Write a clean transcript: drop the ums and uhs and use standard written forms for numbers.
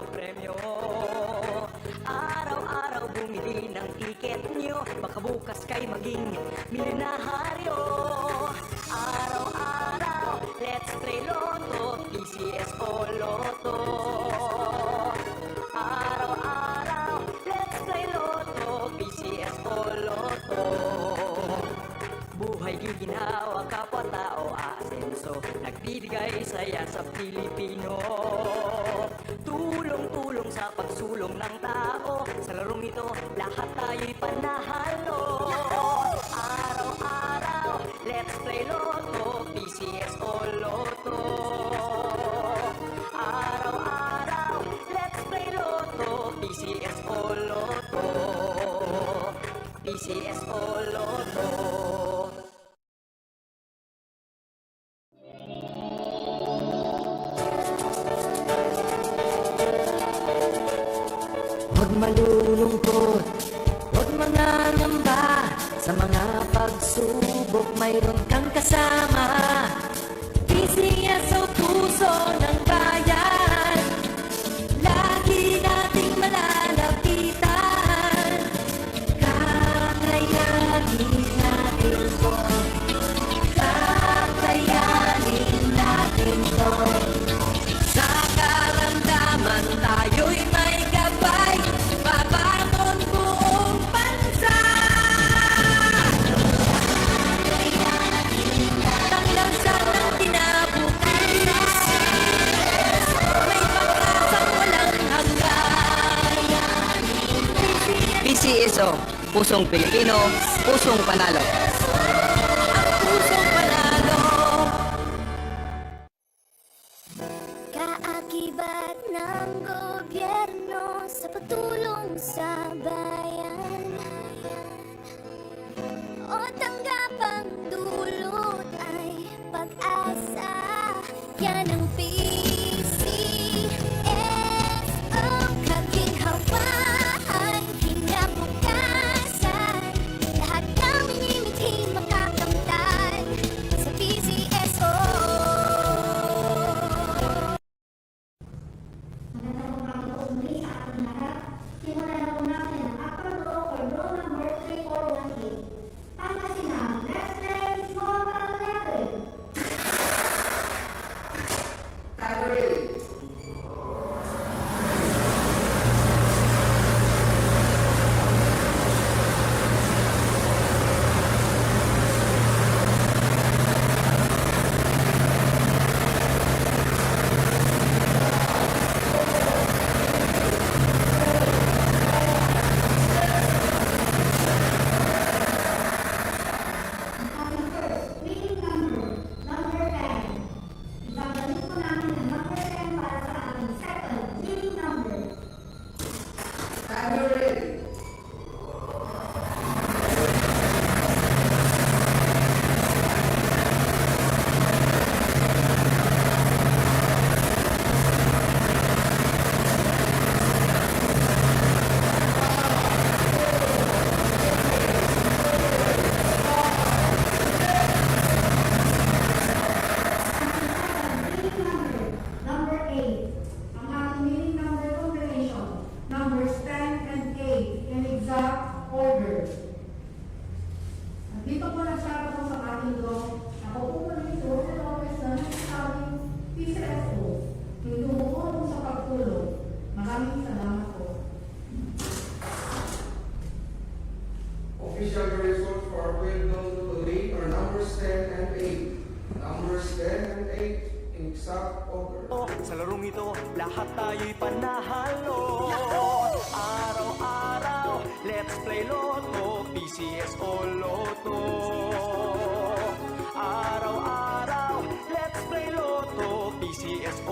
magpremyo. Araw-araw bumili ng tiket nyo, baka bukas kay maging milyonaryo. Araw-araw, let's play Lotto, PCS o Lotto. Araw-araw, let's play Lotto, PCS o Lotto. Buhay giginhawa, kapwa-tao aasenso, nagbibigay saya sa Pilipino. Tulong-tulong sa pagsulong ng tao, sa larong ito lahat tayo'y panahalo. Araw-araw, let's play Lotto, PCS o Lotto. Araw-araw, let's play Lotto, PCS o Lotto. PCS o Lotto. Huwag malulungkot, huwag mangangamba, sa mga pagsubok mayroon kang kasama. PCS o puso ng bayan, lagi nating malalapitan. Kakayanin natin to, kakayanin natin to. Sa karamdaman tayo'y may gabay, babangon buong bansa. Tanglansan ng kinabukasan, may pag-asang walang hanggan. PCSO, pusong Pilipino, pusong panalo. Ang pusong panalo. Kaakibat ng gobyerno sa pagtulong sa bayan, o tanggapang dulot ay pag-asa. Yan ang PCSO, kaginhawaan, kinabukasan. Lahat ng minimiting makakamtan sa PCSO. Simulan na po natin ang upper row or row number 3418. Pangasinan, Western Small Parallel. Ating first winning number, number 10. Ibabalik po namin ang number 10 para sa ating second winning number. Number 8. Ang ating winning number combination, numbers 10 and 8 in exact order. At dito po nagsara po sa ating draw. Ako po po nito at always na nagsasabing PCSO. Yung tumutulong sa pagtulong. Maraming salamat po. Official results for our window to the league are numbers 10 and 8. Numbers 10 and 8 in exact order. Sa larong ito, lahat tayo'y panahalo. Araw-araw, let's play Lotto, PCS o Lotto.